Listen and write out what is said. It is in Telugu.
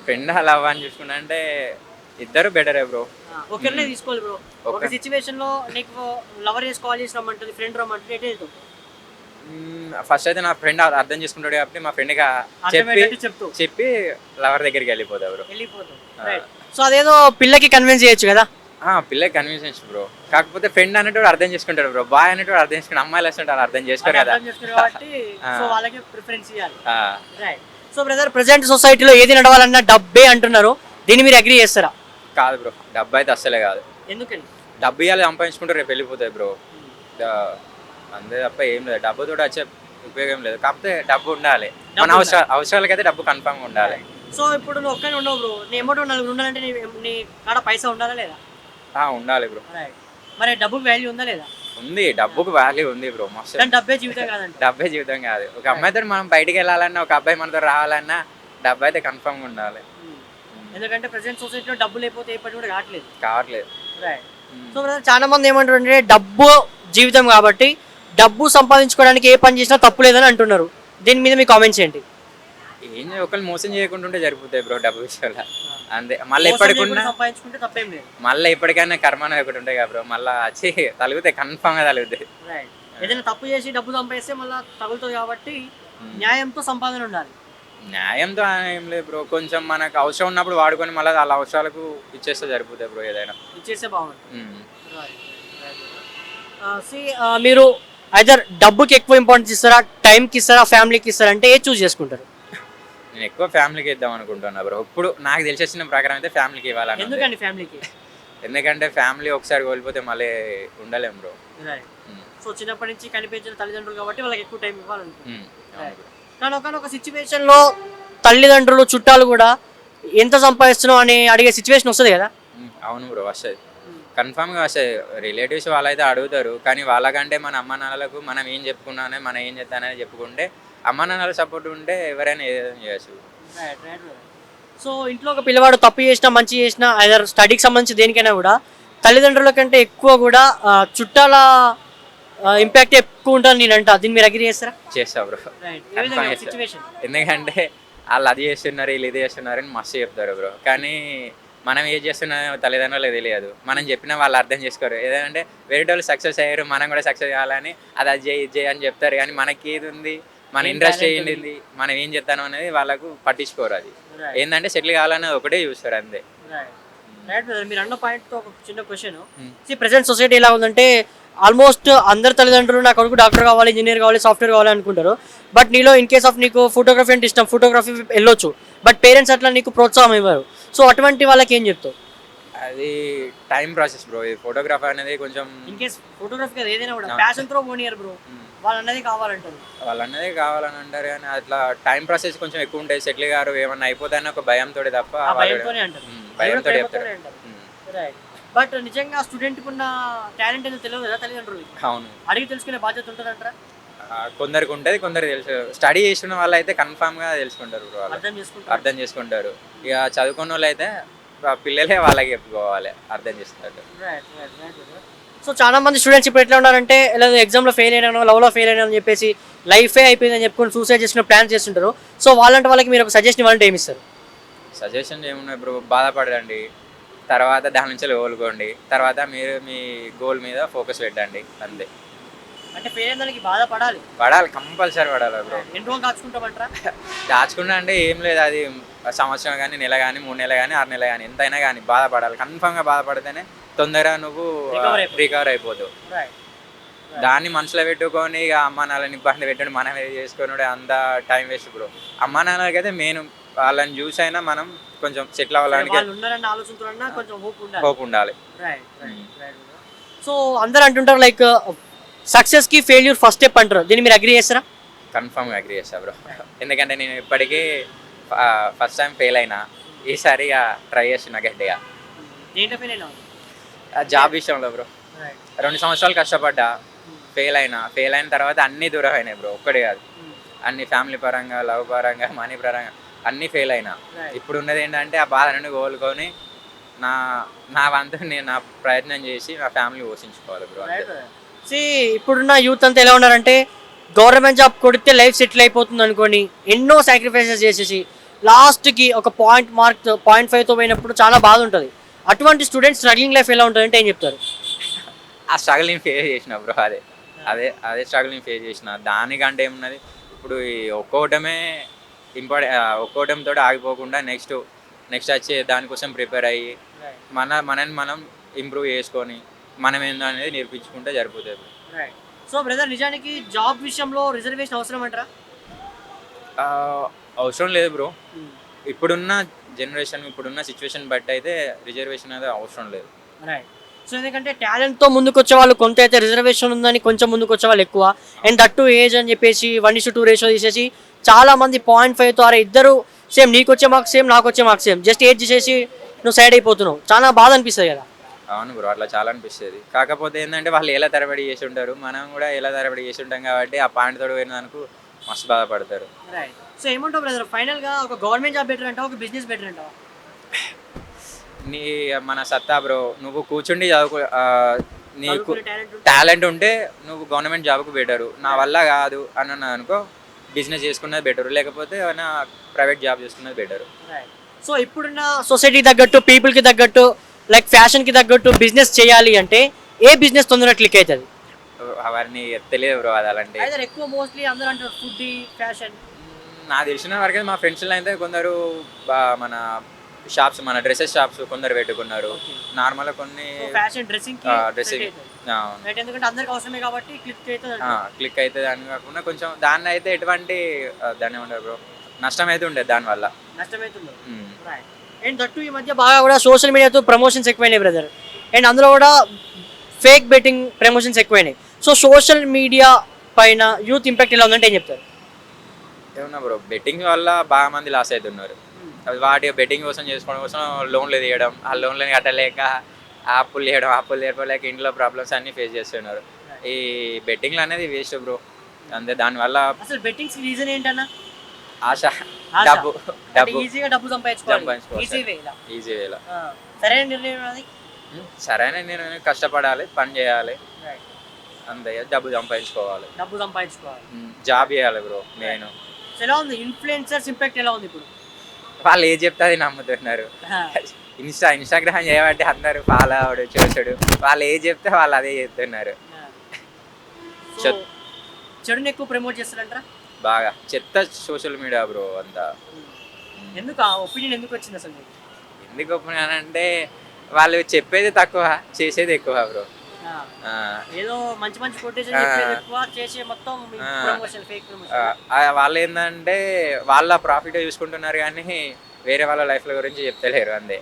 ఫ్రెండ్ లవ్ అని చూసుకున్నా అంటే ఇద్దరు బెటరే బ్రో. ఒకరినే తీసుకోవాలి బ్రో. ఒక ఒక సిచ్యువేషన్ లో నీకు లవర్ చేసి కాల్ చేసి రమ్మంటుంది, ఫ్రెండ్ రమ్మంటుంది, ఎటు వెళ్తావు? ఫస్ట్ అయితే నా ఫ్రెండ్ అర్థం చేసుకుంటాడు కాబట్టి మా ఫ్రెండ్కి చెప్పి అర్థమయ్యేటట్టు చెప్తావు, చెప్పి లవర్ దగ్గరికి వెళ్ళిపోతా బ్రో. వెళ్ళిపోతావు. రైట్. సో అదేదో పిల్లకి కన్విన్స్ చేయొచ్చు కదా. పిల్లకి కన్వీనియన్స్ బ్రో. కాకపోతే ఫ్రెండ్ అనేటోడు అర్థం చేసుకుంటాడు బ్రో, బాయ్ అనేటోడు అర్థం చేసుకుని అమ్మాయిలు వస్తుంటారు అర్థం చేసుకోరు కదా. అర్థం చేసుకున్నారు కాబట్టి సో వాళ్ళకి ప్రిఫరెన్స్ ఇవ్వాలి. ఆ, రైట్. సో బ్రదర్, ప్రెసెంట్ సొసైటీలో ఏది నడవాలన్నా డబ్బే అంటున్నారు, దీన్ని మీరు అగ్రీ చేస్తారా? కాదు బ్రో, డబ్బు అయితే అస్సలే కాదు. ఎందుకని? డబ్బు ఇవ్వాలి సంపాదించుకుంటే రేపు వెళ్ళిపోతాయి బ్రో. అంతే తప్ప ఏం లేదు, డబ్బుతో వచ్చే ఉపయోగం లేదు. కాకపోతే డబ్బు ఉండాలి, మన అవసరాలకైతే డబ్బు కన్ఫామ్గా ఉండాలి. సో ఇప్పుడు నువ్వు ఒక్కనే ఉండవు బ్రో, నీ ఎమ్మటో నలుగురు ఉండాలంటే నీ కాడ పైసా ఉండాలా లేదా? ఉండాలి బ్రో. రైట్. మరి డబ్బుకి వాల్యూ ఉందా లేదా? ఉంది, డబ్బుకు వాల్యూ ఉంది బ్రో మస్తు. కానీ డబ్బే జీవితం కాదంట. డబ్బే జీవితం కాదు. ఒక అమ్మాయితో మనం బయటికి వెళ్ళాలన్నా, ఒక అబ్బాయి మనతో రావాలన్నా డబ్బు అయితే కన్ఫామ్గా ఉండాలి. ఎందుకంటే ప్రెసెంట్ సొసైటీలో డబ్బు లేకపోతే ఏ పని కూడా కావట్లేదు. రైట్. సో బ్రదర్, చాలా మంది ఏమంటారు అంటే డబ్బు జీవితం కాబట్టి డబ్బు సంపాదించుకోవడానికి ఏ పని చేసినా తప్పు లేదని అంటున్నారు. దీని మీద మీ కామెంట్స్ ఏంటి? ఏం ఒకళ్ళు మోసం చేయకుండా ఉంటే సరిపోతాయి బ్రో డబ్బు విషయంలో. అంతే. మళ్ళీ ఎప్పటికన్నా సంపాదించుకుంటే తప్పేం లేదు. మళ్ళీ ఎప్పటికైనా కర్మానం ఒకటి ఉంటాయి కదా బ్రో, మళ్ళీ వచ్చి తలుగుతాయి, కన్ఫామ్గా తలుగుతాయి. రైట్. ఏదైనా తప్పు చేసి డబ్బు సంపాదిస్తే మళ్ళీ తగులుతుంది కాబట్టి న్యాయంతో సంపాదన ఉండాలి. న్యాయంతో ఏం లేదు బ్రో, కొంచెం మనకు అవసరం ఉన్నప్పుడు వాడుకొని మళ్ళీ వాళ్ళ అవసరాలకు ఇచ్చేస్తే సరిపోతాయి బ్రో. ఏదైనా ఇచ్చేస్తే బాగుంటుంది. మీరు ఐదర్ డబ్బుకి ఎక్కువ ఇంపార్టెన్స్ ఇస్తారా, టైంకి ఇస్తారా, ఫ్యామిలీకి ఇస్తారా, అంటే ఏ చూస్ చేసుకుంటారు? నేను ఎక్కువ ఫ్యామిలీకి ఇద్దాం అనుకుంటున్నా బ్రో. ఇప్పుడు నాకు తెలిసిన ప్రకారం అయితే ఫ్యామిలీకి ఇవ్వాలని. ఎందుకండి ఫ్యామిలీకి? ఎందుకంటే ఫ్యామిలీ ఒకసారి కోల్పోతే మళ్ళీ ఉండలేం బ్రో. సో చిన్నప్పటి నుంచి కనిపించిన తల్లిదండ్రులు కాబట్టి వాళ్ళకి ఎక్కువ టైం ఇవ్వాలనుకుంటున్నాను. అవును. కానీ ఒకనొక సిచ్యువేషన్లో తల్లిదండ్రులు చుట్టాలు కూడా ఎంత సంపాదిస్తున్నావు అని అడిగే సిచ్యువేషన్ వస్తుంది కదా. అవును బ్రో, వస్తుంది, కన్ఫామ్గా వస్తుంది. రిలేటివ్స్ వాళ్ళైతే అడుగుతారు, కానీ వాళ్ళకంటే మన అమ్మ నాన్నలకు మనం ఏం చెప్పుకున్నానే, మనం ఏం చేస్తానని చెప్పుకుంటే అమ్మ నాన్నల సపోర్ట్ ఉంటే ఎవరైనా ఏదైనా చేయొచ్చు. సో ఇంట్లో ఒక పిల్లవాడు తప్పు చేసినా మంచి చేసినా ఐదర్ స్టడీకి సంబంధించి దేనికైనా కూడా తల్లిదండ్రుల కంటే ఎక్కువ కూడా చుట్టాల ఇంపాక్ట్ ఎక్కువ ఉంటుంది నేను అంట. దీన్ని మీరు అగ్రీ చేస్తారా? చేస్తా బ్రో. ఎందుకంటే వాళ్ళు అది చేస్తున్నారు, వీళ్ళు ఇది చేస్తున్నారు అని మస్తు చెప్తారు బ్రో. కానీ మనం ఏం చేస్తున్నామో తల్లిదండ్రులకు తెలియదు, మనం చెప్పినా వాళ్ళు అర్థం చేసుకోరు. ఏదంటే వేరే వాళ్ళు సక్సెస్ అయ్యారు, మనం కూడా సక్సెస్ కావాలని అది చేయి అని చెప్తారు. కానీ మనకి ఏది ఉంది, మన ఇంట్రెస్ట్ ఏంటింది, మనం ఏం చేస్తాను అనేది వాళ్ళకు పట్టించుకోరు. అది ఏంటంటే సెటిల్ కావాలనేది ఒకటే చూస్తారు అంతే. మీరు అన్న పాయింట్తో ఒక చిన్న క్వశ్చన్. ప్రెసెంట్ సొసైటీ ఎలా ఉందంటే ఆల్మోస్ట్ అందరు తల్లిదండ్రులు నా కొడుకు డాక్టర్ కావాలి, ఇంజనీర్ కావాలి, సాఫ్ట్వేర్ కావాలి అనుకుంటారు. బట్ నీలో ఇన్ కేస్ ఆఫ్ నీకు ఫోటోగ్రఫీ అంటే ఇష్టం, ఫోటోగ్రఫీ వెళ్ళొచ్చు, బట్ పేరెంట్స్ అట్లా నీకు ప్రోత్సాహం ఇవ్వరు. సో అటువంటి వాళ్ళకి ఏం చెప్తావు? అది టైం ప్రాసెస్ బ్రో. ఇది ఫోటోగ్రఫీ అనేది కొంచెం ఇన్ కేస్ ఫోటోగ్రఫీ కదా ఏదైనా కూడా ప్యాషన్ తో పోనీయరు బ్రో. వాళ్ళు అన్నది కావాలంటారు, వాళ్ళు అన్నది కావాలని అంటారు. కానీ అట్లా టైం ప్రాసెస్ కొంచెం ఎక్కువ ఉంటాయి. సెటిల్ గారు ఏమన్నా అయిపోతాయని ఒక భయంతో తప్ప భయంతో చెప్తారు. బట్ నిజంగా స్టూడెంట్ కున్న టాలెంట్ అనేది తెలియదు కదా తల్లిదండ్రులు. అవును, అడిగి తెలుసుకునే బాధ్యత ఉంటుందంటారా? కొందరికి ఉంటుంది, కొందరికి తెలుసు. స్టడీ చేసిన వాళ్ళు అయితే కన్ఫామ్గా తెలుసుకుంటారు బ్రో, అర్థం చేసుకుంటారు. ఇక చదువుకున్న వాళ్ళు అయితే పిల్లలే వాళ్ళకి చెప్పుకోవాలి, అర్థం చేస్తారు. సో చాలా మంది స్టూడెంట్స్ ఇప్పుడు ఎట్లా ఉన్నారంటే లేదా ఎగ్జామ్లో ఫెయిల్ అయినాను, లవ్లో ఫెయిల్ అయినా అని చెప్పేసి లైఫే అయిపోయిందని చెప్పుకొని సూసైడ్ చేసిన ప్లాన్ చేస్తుంటారు. సో వాళ్ళంటే వాళ్ళకి మీరు ఒక సజెషన్ ఇవ్వాలంటే ఏమి ఇస్తారు? సజెషన్ ఏమున్నాయి బ్రో, బాధపడండి, తర్వాత దాని నుంచి కోలుకోండి, తర్వాత మీరు మీ గోల్ మీద ఫోకస్ పెట్టండి అంతే. అంటే ఫెయిల్ అయిన దానికి బాధపడాలి, కంపల్సరీ పడాలి బ్రో. ఎన్ని రోజులు దాచుకుంటామంటారా? దాచుకుంటా అంటే ఏం లేదు, అది సంవత్సరం కానీ, నెల కానీ, 3 నెలలు కానీ, 6 నెలలు కానీ, ఎంతైనా కానీ బాధపడాలి. కన్ఫామ్గా బాధపడితేనే తొందరగా నువ్వు రికవర్ అయిపోతావు. దాన్ని మనసులో పెట్టుకొని ఇక అమ్మ నాన్నని ఇబ్బంది పెట్టుకుని మనం ఏది చేసుకుని అంత టైం వేస్ట్ బ్రో. అమ్మ నాన్నలకి అయితే మెయిన్ వాళ్ళని చూసి అయినా మనం కొంచెం సెటిల్ అవ్వడానికి హోప్ ఉండాలి. సో అందరూ అంటుంటారు లైక్ సక్సెస్ కి ఫెయిల్యూర్ ఫస్ట్ స్టెప్ అంటారు, దీన్ని మీరు అగ్రీ చేస్తారా? కన్ఫామ్గా అగ్రీ చేస్తా బ్రో. ఎందుకంటే నేను ఇప్పటికీ ఫస్ట్ టైం ఫెయిల్ అయినా, ఈసారి ట్రై చేస్తున్నా గట్టిగా జాబ్ విషయంలో బ్రో. 2 సంవత్సరాలు కష్టపడ్డా, ఫెయిల్ అయిన తర్వాత అన్నీ దూరం అయినాయి బ్రో. ఒక్కడే కాదు, అన్ని ఫ్యామిలీ పరంగా, లవ్ పరంగా, మనీ పరంగా అన్నీ ఫెయిల్ అయినా. ఇప్పుడు ఉన్నది ఏంటంటే ఆ బాధ నుండి కోలుకొని నా వంతు నేను నా ప్రయత్నం చేసి నా ఫ్యామిలీ పోషించుకోవాలి బ్రో. ఇప్పుడున్న యూత్ అంతా ఎలా ఉన్నారంటే గవర్నమెంట్ జాబ్ కొడితే లైఫ్ సెటిల్ అయిపోతుంది అనుకోని ఎన్నో సాక్రిఫైసెస్ చేసేసి లాస్ట్కి ఒక .5తో పోయినప్పుడు చాలా బాధ ఉంటుంది. అటువంటి స్టూడెంట్స్ స్ట్రగ్లింగ్ లైఫ్ ఎలా ఉంటుంది అంటే ఏం చెప్తారు? ఆ స్ట్రగుల్ నేను ఫేస్ చేసిన బ్రో. అదే స్ట్రగుల్ నేను ఫేస్ చేసిన. దానికంటే ఏమున్నది, ఇప్పుడు ఈ ఒక్కోటమే ఒక్కోటంతో ఆగిపోకుండా నెక్స్ట్ వచ్చే దానికోసం ప్రిపేర్ అయ్యి మనని మనం ఇంప్రూవ్ చేసుకొని మనం ఏందో అనేది నేర్పించుకుంటే సరిపోతుంది. సో బ్రదర్, నిజానికి జాబ్ విషయంలో రిజర్వేషన్ అవసరం అంటారా? అవసరం లేదు బ్రో. ఇప్పుడున్న జనరేషన్, ఇప్పుడున్న సిచ్యువేషన్ బట్టి అయితే రిజర్వేషన్ అనేది అవసరం లేదు. సో ఎందుకంటే టాలెంట్తో ముందుకు వచ్చే వాళ్ళు కొంత అయితే, రిజర్వేషన్ ఉందని కొంచెం ముందుకు వచ్చే వాళ్ళు ఎక్కువ. అండ్ దట్టు ఏజ్ అని చెప్పేసి 1:2 రేషియో తీసేసి చాలా మంది 0.5తో అరే ఇద్దరు సేమ్, నీకు వచ్చే మార్క్స్ సేమ్, నాకు వచ్చే మార్క్స్ సేమ్, జస్ట్ ఏజ్ చేసేసి నువ్వు సైడ్ అయిపోతున్నావు. చాలా బాధ అనిపిస్తుంది కదా. అవును బ్రో, అట్లా చాలా అనిపిస్తుంది. కాకపోతే ఏంటంటే వాళ్ళు ఎలా తరబడి చేసి ఉంటారు, మనం కూడా ఎలా తరబడి చేసి ఉంటాం కాబట్టి ఆ పాయింట్ తోడు పోయినందుకు మస్తు బాధపడతారు. సో ఏమంటావు బ్రదర్, ఫైనల్గా ఒక గవర్నమెంట్ జాబ్ బెటర్ అంటావా, ఒక బిజినెస్ బెటర్ అంటావా? మన సత్తా బ్రో. నువ్వు కూర్చుండి నీకు టాలెంట్ ఉంటే నువ్వు గవర్నమెంట్ జాబ్కు బెటరు. నా వల్ల కాదు అని అనుకో, బిజినెస్ చేసుకున్నది బెటరు, లేకపోతే ఏమైనా ప్రైవేట్ జాబ్ చేసుకున్నది బెటరు. సో ఇప్పుడున్న సొసైటీకి తగ్గట్టు, పీపుల్కి తగ్గట్టు, లైక్ ఫ్యాషన్కి తగ్గట్టు బిజినెస్ చేయాలి అంటే ఏ బిజినెస్ తొందరగా క్లిక్ అవుతుంది? అవన్నీ తెలియదు బ్రో. అది అలాంటి ఎక్కువ మోస్ట్లీ అందరూ అంటారు ఫుడ్, ఫ్యాషన్. నాకు తెలిసిన వరకే మా ఫ్రెండ్స్లో అయితే కొందరు మన షాప్స్, మన డ్రెస్సెస్ షాప్స్ కొందరు పెట్టుకున్నారు. నార్మల్ కొన్ని ఫ్యాషన్ డ్రెస్సింగ్ ఎందుకంటే అందరికి అవసరమే కాబట్టి క్లిక్ అవుతుంది అని కాకుండా కొంచెం దాన్ని అయితే ఎటువంటి దాన్ని ఉండదు బ్రో, నష్టం అయితే ఉండేది దానివల్ల. అండ్ దట్టు ఈ మధ్య బాగా కూడా సోషల్ మీడియాతో ప్రమోషన్స్ ఎక్కువైనాయి బ్రదర్. అండ్ అందులో కూడా ఫేక్ బెట్టింగ్ ప్రమోషన్స్ ఎక్కువైనాయి. సో సోషల్ మీడియా పైన యూత్ ఇంపాక్ట్ ఎలా ఉందంటే ఏం చెప్తారు? ఏమన్నా బ్రో, బెట్టింగ్ వల్ల బాగా మంది లాస్ అవుతున్నారు. అది వాటి బెట్టింగ్ కోసం చేసుకోవడం కోసం లోన్లు తీయడం, ఆ లోన్లని కట్టలేక అప్పులు తీయలేక ఇంట్లో ప్రాబ్లమ్స్ అన్నీ ఫేస్ చేస్తున్నారు. ఈ బెట్టింగ్లు అనేది వేస్ట్ బ్రో. అంతే, దానివల్ల అసలు బెట్టింగ్స్ రీజన్ ఏంటన్నా? ఆశ, డబ్బు ఈజీగా డబ్బు సంపాదించుకోవాలి ఈజీ వేలా. సరైన నిర్ణయం అది. సరైన నిర్ణయం, కష్టపడాలి, పని చేయాలి, అంతే, డబ్బు సంపాదించుకోవాలి, జాబ్ చేయాలి బ్రో మెయిన్. ఎలా ఉంది ఇన్ఫ్లుయెన్సర్స్ ఇంపాక్ట్ ఎలా ఉంది ఇప్పుడు? వాళ్ళు ఏది చెప్తే అది నమ్ముతున్నారు. ఇన్స్టాగ్రామ్ చేయబట్టి అందరు ఫాలో అవడు చూసుడు, వాళ్ళు ఏది చెప్తే వాళ్ళు అదే చేస్తున్నారు. చెడుని ఎక్కువ ప్రమోట్ చేస్తారంటారా? బాగా చెత్త సోషల్ మీడియా బ్రో అంతా. ఎందుకు ఆ ఒపీనియన్ ఎందుకు వచ్చింది అసలు? ఎందుకు ఒపీనియన్ అంటే వాళ్ళు చెప్పేది తక్కువ, చేసేది ఎక్కువ బ్రో. ఏదో మంచి మంచి కొటేషన్ చెప్పేది ఎక్కువ, చేసే మొత్తం ప్రమోషన్, ఫేక్ ప్రమోషన్. వాళ్ళు ఏంటంటే వాళ్ళ ప్రాఫిట్ చూసుకుంటున్నారు కానీ వేరే వాళ్ళ లైఫ్ల గురించి చెప్తలేరు అంతే.